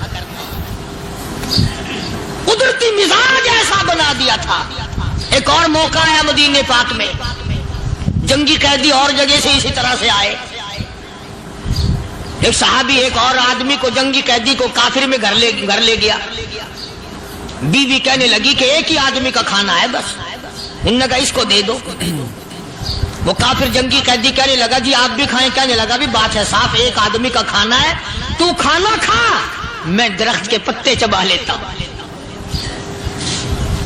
قدرتی مزاج ایسا بنا دیا تھا. ایک اور موقع آیا مدینے پاک میں, جنگی قیدی اور جگہ سے اسی طرح سے آئے. ایک صحابی ایک اور آدمی کو, جنگی قیدی کو کافر میں گھر لے گیا. بیوی کہنے لگی کہ ایک ہی آدمی کا کھانا ہے بس, انہوں نے کہا اس کو دے دو. وہ کافر جنگی قیدی کہنے لگا جی آپ بھی کھائیں, کہنے لگا بھی بات ہے صاف, ایک آدمی کا کھانا ہے, تو کھانا کھا, میں درخت کے پتے چبا لیتا ہوں.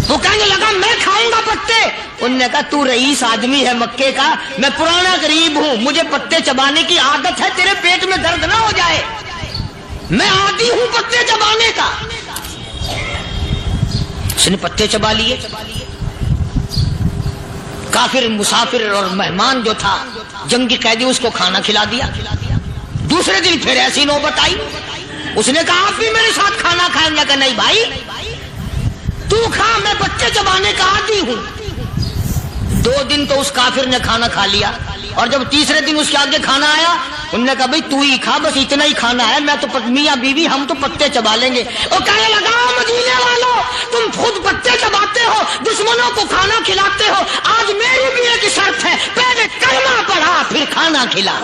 وہ کہنے لگا میں کھاؤں گا پتے. انہوں نے کہا تو رئیس آدمی ہے مکے کا, میں پرانا غریب ہوں, مجھے پتے چبانے کی عادت ہے, تیرے پیٹ میں درد نہ ہو جائے, میں عادی ہوں پتے چبانے کا. اس نے پتے چبا لیے. کافر مسافر اور مہمان جو تھا جنگی قیدی, اس کو کھانا کھلا دیا. دوسرے دن پھر ایسی نوبت آئی, اس نے کہا آپ بھی میرے ساتھ کھانا کھائیں گے؟ کہ نہیں بھائی تو کھا, میں بچے چبانے کا عادی ہوں. 2 دن تو اس کافر نے کھانا کھا لیا, اور جب تیسرے دن اس کے آگے کھانا آیا, انہوں نے کہا بھائی تو ہی کھا, بس اتنا ہی کھانا ہے, میں تو میاں بیوی ہم تو پتے چبا لیں گے. اور کہنے لگا مدینے والوں, تم خود پتے چباتے ہو, دشمنوں کو کھانا کھلاتے ہو, آج میری بھی ایک شرط ہے, پہلے کلمہ پڑھا پھر کھانا کھلا.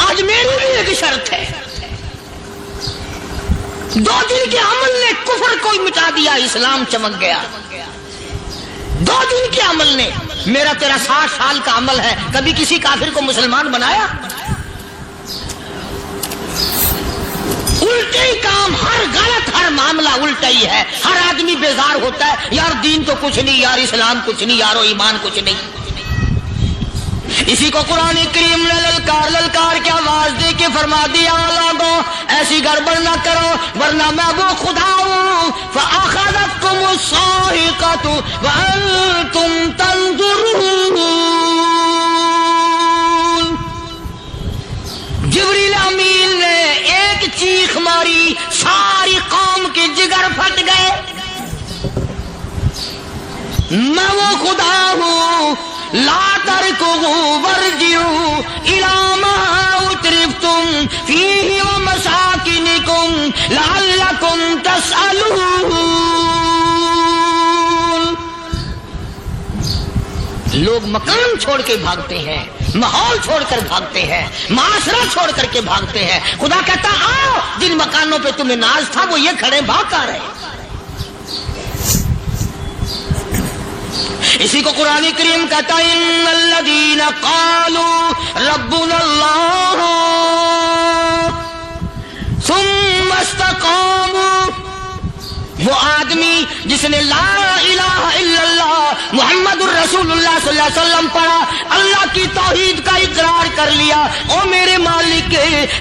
آج میری بھی ایک شرط ہے. 2 دن کے عمل نے کفر کو مٹا دیا, اسلام چمک گیا. 2 دن کے عمل نے, میرا تیرا 60 سال کا عمل ہے, کبھی کسی کافر کو مسلمان بنایا؟ الٹے ہی کام, ہر غلط, ہر معاملہ الٹا ہی ہے. ہر آدمی بیزار ہوتا ہے, یار دین تو کچھ نہیں, یار اسلام کچھ نہیں, یارو ایمان کچھ نہیں. اسی کو قرآن کریم نے للکار کے آواز دے کے فرما دیا, لوگوں ایسی گڑبڑ نہ کرو ورنہ میں وہ خدا ہوں. فَأَخَذَتْكُمُ الصَّاعِقَةُ وَأَنْتُمْ تَنظُرُونَ. جبریل امین نے ایک چیخ ماری, ساری قوم کے جگر پھٹ گئے. میں وہ خدا ہوں, لا تركضوا وارجعوا إلى ما أترفتم فيه ومساكنكم لعلكم تسألون. لوگ مکان چھوڑ کے بھاگتے ہیں, ماحول چھوڑ کر بھاگتے ہیں, معاشرہ چھوڑ کر کے بھاگتے ہیں. خدا کہتا آؤ, جن مکانوں پہ تمہیں ناز تھا وہ یہ کھڑے بھاگ کر رہے. اسی کو قرآن کریم کہتا ہے ان الذین قالوا ربنا اللہ ثم استقاموا وہ آدمی جس نے لا الہ الا اللہ محمد الرسول اللہ صلی اللہ علیہ وسلم پڑھا، اللہ کی توحید کا اقرار کر لیا، او میرے مالک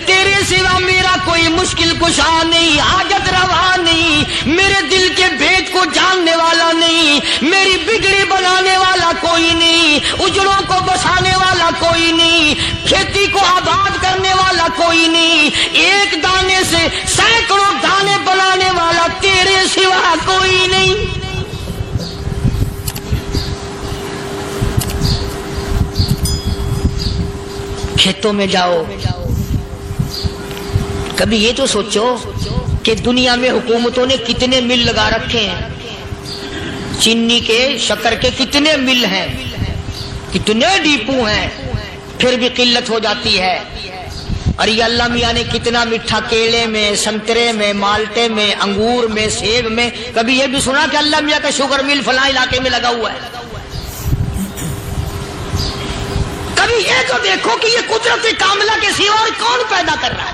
تیرے سوا میرا کوئی مشکل کشا نہیں، حاجت روا نہیں، میرے دل کے بھید کو جاننے والا نہیں، میری بگڑی بنانے والا کوئی نہیں، اجڑوں کو بسانے والا کوئی نہیں، کھیتی کو آباد کرنے والا کوئی نہیں، ایک دانے سے سینکڑوں دانے بنانے والا تیرے سوا کوئی نہیں۔ کھیتوں میں جاؤ، کبھی یہ تو سوچو کہ دنیا میں حکومتوں نے کتنے مل لگا رکھے ہیں، چینی کے شکر کے کتنے مل ہیں، کتنے ڈیپو ہیں، پھر بھی قلت ہو جاتی ہے۔ اور یہ اللہ میاں نے کتنا میٹھا کیلے میں، سنترے میں، مالٹے میں، انگور میں، سیب میں، کبھی یہ بھی سنا کہ اللہ میاں کا شوگر مل فلاں علاقے میں لگا ہوا ہے؟ کبھی یہ تو دیکھو کہ یہ قدرت کاملہ کے سوا اور کون پیدا کر رہا ہے؟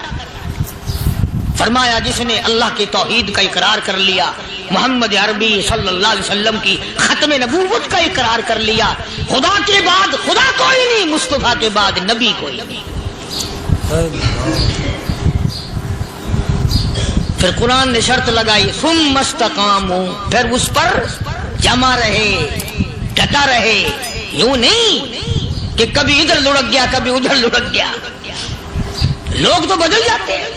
فرمایا جس نے اللہ کی توحید کا اقرار کر لیا، محمد عربی صلی اللہ علیہ وسلم کی ختم نبوت کا اقرار کر لیا، خدا کے بعد خدا کوئی نہیں، مصطفیٰ کے بعد نبی کوئی نہیں۔ پھر قرآن نے شرط لگائی ثم استقاموا، پھر اس پر جمع رہے، ڈٹا رہے، یوں نہیں کہ کبھی ادھر لڑک گیا کبھی ادھر لڑک گیا۔ لوگ تو بدل جاتے ہیں،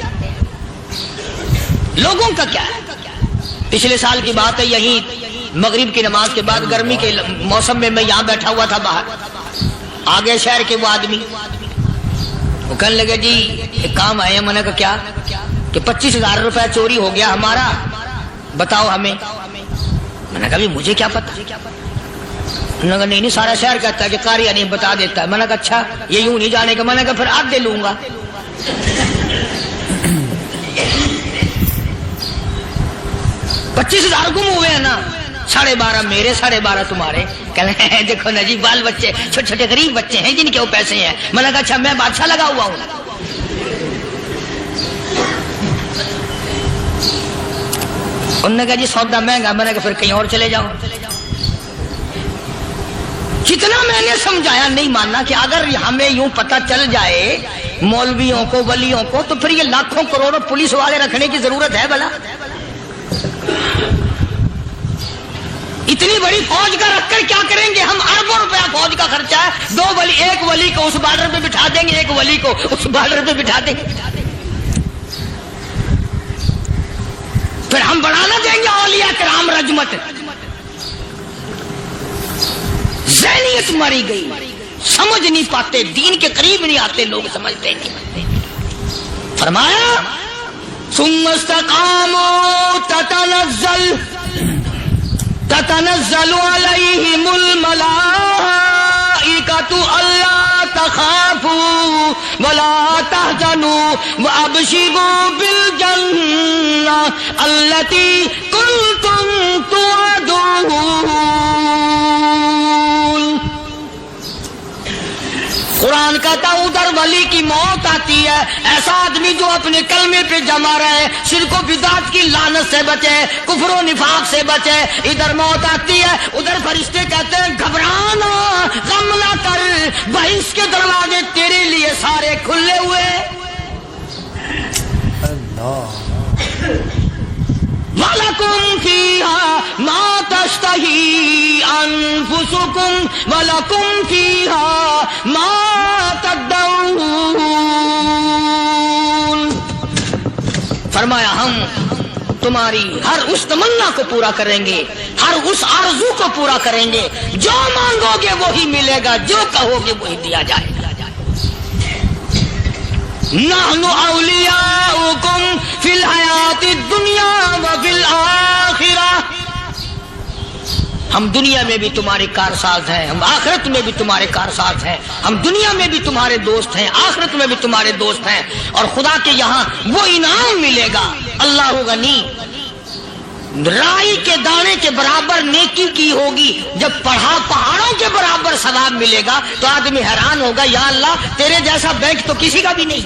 لوگوں کا کیا ہے؟ پچھلے سال کی بات ہے، یہیں مغرب کی نماز کے بعد گرمی کے موسم میں میں یہاں بیٹھا ہوا تھا، باہر آگے شہر کے وہ آدمی وہ کہنے لگے جی ایک کام آئے ہیں۔ میں نے کہا کیا؟ کہ 25,000 روپے چوری ہو گیا ہمارا، بتاؤ ہمیں۔ میں نے کہا مجھے کیا پتا؟ انہوں نے کہا نہیں سارا شہر کہتا ہے کہ قاریہ نہیں بتا دیتا ہے۔ میں نے کہا اچھا یہ یوں نہیں جانے کا؟ میں نے کہا پھر آدھے لوں گا۔ 25,000 گم ہوئے ہیں نا، 12.5 میرے 12.5 تمہارے۔ کہنے دیکھو نا جی بال بچے چھوٹے چھوٹے غریب بچے ہیں جن کے وہ پیسے ہیں۔ میں نے کہا اچھا میں بادشاہ لگا ہوا ہوں؟ انہوں نے کہا جی سودا مہنگا۔ میں نے کہا پھر کہیں اور چلے جاؤ۔ جتنا میں نے سمجھایا نہیں ماننا کہ اگر ہمیں یوں پتہ چل جائے مولویوں کو ولیوں کو تو پھر یہ لاکھوں کروڑوں پولیس والے رکھنے کی ضرورت ہے بھلا؟ اتنی بڑی فوج کا رکھ کر کیا کریں گے ہم؟ اربوں روپیہ فوج کا خرچہ ہے، دو ولی، ایک ولی کو اس بارڈر پہ بٹھا دیں گے، ایک ولی کو اس بارڈر پہ بٹھا دیں گے، پھر ہم بڑھانا دیں گے اولیاء کرام رجمت۔ ذہنیت مری گئی، سمجھ نہیں پاتے، دین کے قریب نہیں آتے لوگ، سمجھتے نہیں۔ فرمایا ثم استقاموا تتنزل علیہم الملائکۃ الا تخافوا ولا تحزنوا وابشروا بالجنہ التی کنتم توعدون۔ قرآن کہتا ادھر ولی کی موت آتی ہے، ایسا آدمی جو اپنے کلمے پہ جمع رہے، شرک و بدعت کی لعنت سے بچے، کفر و نفاق سے بچے۔ ادھر موت آتی ہے، ادھر فرشتے کہتے ہیں گھبرانا، غم نہ کر، بہشت کے دروازے تیرے لیے سارے کھلے ہوئے۔ وَلَكُمْ فِيهَا مَا تَشْتَهِي أَنفُسُكُمْ وَلَكُمْ فِيهَا مَا تَدَّعُونَ۔ فرمایا ہم تمہاری ہر اس تمنا کو پورا کریں گے، ہر اس آرزو کو پورا کریں گے، جو مانگو گے وہی ملے گا، جو کہو گے وہی دیا جائے گا۔ نحن اولیاؤکم فی الحیات الدنیا وفی الآخرہ، ہم دنیا میں بھی تمہارے کارساز ہیں، ہم آخرت میں بھی تمہارے کارساز ہیں، ہم دنیا میں بھی تمہارے دوست ہیں، آخرت میں بھی تمہارے دوست ہیں، اور خدا کے یہاں وہ انعام ملے گا۔ اللہ غنی، رائی کے دانے کے برابر نیکی کی ہوگی، جب پہاڑوں کے برابر ثواب ملے گا تو آدمی حیران ہوگا، یا اللہ تیرے جیسا بینک تو کسی کا بھی نہیں۔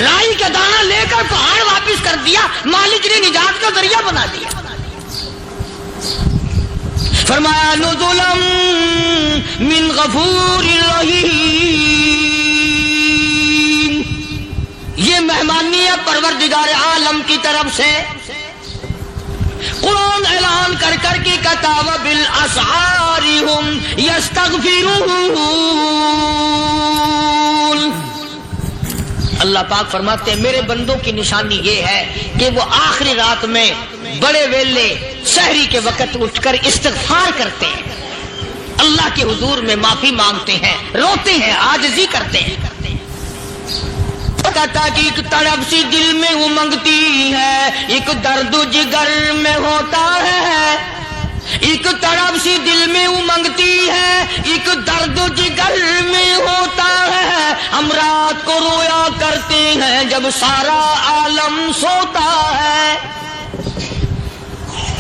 رائی کا دانہ لے کر پہاڑ واپس کر دیا، مالک نے نجات کا ذریعہ بنا دیا۔ فرمایا نزلا من غفور رحیم، یہ مہمانی ہے پروردگار عالم کی طرف سے۔ قرآن اعلان کر کر کے کہتا وبالاسحار هم یستغفرون۔ اللہ پاک فرماتے ہیں میرے بندوں کی نشانی یہ ہے کہ وہ آخری رات میں بڑے ویلے سحری کے وقت اٹھ کر استغفار کرتے ہیں، اللہ کے حضور میں معافی مانگتے ہیں، روتے ہیں، عاجزی کرتے ہیں۔ کہتا کہ ایک تڑپ سی دل میں امنگتی ہے، ایک درد جگر میں ہوتا ہے، ایک تڑپ سی دل میں امنگتی ہے، ایک درد جگر میں ہوتا ہے، ہم رات کو رویا کرتے ہیں جب سارا عالم سوتا ہے۔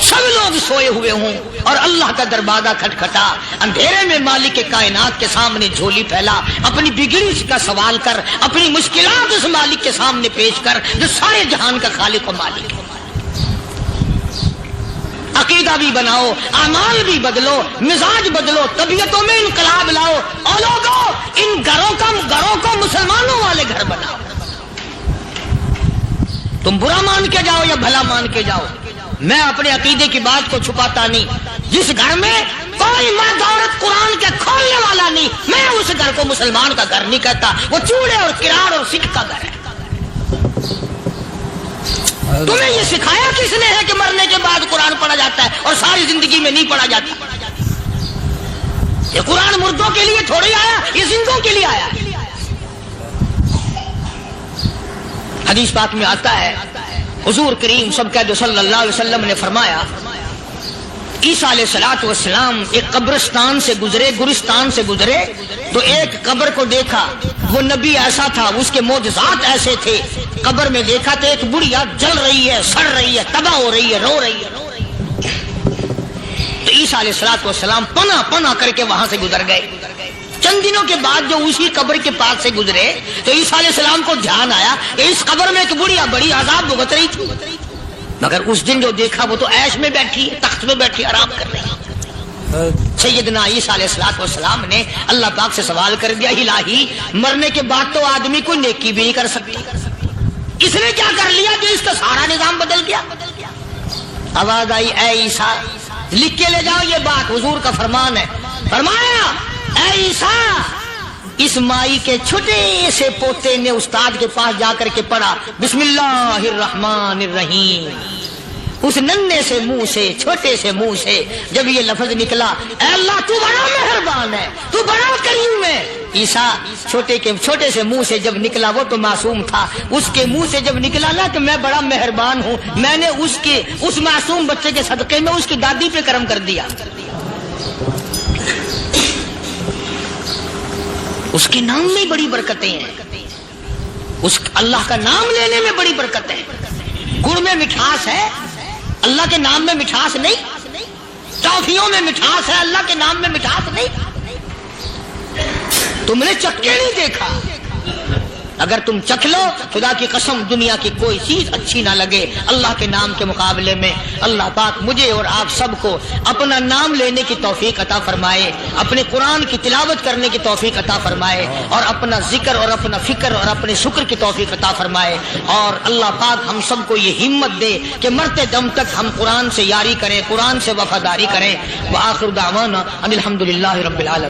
سب لوگ سوئے ہوئے ہوں اور اللہ کا دروازہ کھٹکھٹا، اندھیرے میں مالک کے کائنات کے سامنے جھولی پھیلا، اپنی بگڑی کا سوال کر، اپنی مشکلات اس مالک کے سامنے پیش کر جو سارے جہان کا خالق و مالک ہے۔ عقیدہ بھی بناؤ، اعمال بھی بدلو، مزاج بدلو، طبیعتوں میں انقلاب لاؤ، اور لوگوں ان گھروں کو مسلمانوں والے گھر بناؤ۔ تم برا مان کے جاؤ یا بھلا مان کے جاؤ، میں اپنے عقیدے کی بات کو چھپاتا نہیں۔ جس گھر میں کوئی مرد عورت قرآن کے کھولنے والا نہیں، میں اس گھر کو مسلمان کا گھر نہیں کہتا، وہ چوڑے اور کرار اور سکھ کا گھر ہے۔ تمہیں یہ سکھایا کس نے ہے کہ مرنے کے بعد قرآن پڑھا جاتا ہے اور ساری زندگی میں نہیں پڑھا جاتا؟ یہ قرآن مردوں کے لیے تھوڑی آیا، یہ زندوں کے لیے آیا۔ حدیث پاک میں آتا ہے حضور کریم صلی اللہ علیہ وسلم نے فرمایا عیسیٰ علیہ السلام ایک قبرستان سے گزرے، گورستان سے گزرے تو ایک قبر کو دیکھا، وہ نبی ایسا تھا، اس کے معجزات ایسے تھے۔ قبر میں دیکھا تو ایک بڑھیا جل رہی ہے، سڑ رہی ہے، تباہ ہو رہی ہے، رو رہی ہے۔ تو عیسیٰ علیہ السلام پناہ کر کے وہاں سے گزر گئے۔ چند دنوں کے بعد جو اسی قبر کے پاس سے گزرے تو عیسیٰ علیہ السلام کو دھیان آیا کہ اس قبر میں ایک بڑھیا بڑی عذاب بھگت رہی تھی، مگر اس دن جو دیکھا وہ تو عیش میں بیٹھی ہے، تخت میں بیٹھی آرام کر رہی ہے۔ سیدنا عیسیٰ علیہ السلام نے اللہ پاک سے سوال کر دیا، الہی مرنے کے بعد تو آدمی کوئی نیکی بھی نہیں کر سکتا، اس نے کیا کر لیا کہ اس کا سارا نظام بدل گیا؟ آواز آئی اے عیسیٰ لکھ کے لے جاؤ یہ بات، حضور کا فرمان ہے۔ فرمایا اے عیسیٰ اس مائی کے چھوٹے سے پوتے نے استاد کے پاس جا کر کے پڑھا بسم اللہ الرحمن الرحیم، اس ننھے سے منہ سے، چھوٹے سے منہ سے جب یہ لفظ نکلا اے اللہ تو بڑا مہربان ہے، تو بڑا کریم ہے۔ عیسیٰ چھوٹے سے منہ سے جب نکلا، وہ تو معصوم تھا، اس کے منہ سے جب نکلا نا کہ میں بڑا مہربان ہوں، میں نے اس معصوم بچے کے صدقے میں اس کی دادی پہ کرم کر دیا۔ اس کے نام میں بڑی برکتیں ہیں، اس اللہ کا نام لینے میں بڑی برکت ہے۔ گڑ میں مٹھاس ہے، اللہ کے نام میں مٹھاس نہیں۔ ٹافیوں میں مٹھاس ہے، اللہ کے نام میں مٹھاس نہیں۔ تم نے چکھ کے نہیں دیکھا، اگر تم چکھ لو خدا کی قسم دنیا کی کوئی چیز اچھی نہ لگے اللہ کے نام کے مقابلے میں۔ اللہ پاک مجھے اور آپ سب کو اپنا نام لینے کی توفیق عطا فرمائے، اپنے قرآن کی تلاوت کرنے کی توفیق عطا فرمائے، اور اپنا ذکر اور اپنا فکر اور اپنے شکر کی توفیق عطا فرمائے، اور اللہ پاک ہم سب کو یہ ہمت دے کہ مرتے دم تک ہم قرآن سے یاری کریں، قرآن سے وفاداری کریں۔ وآخر دعوانا ان الحمدللہ رب العالمین۔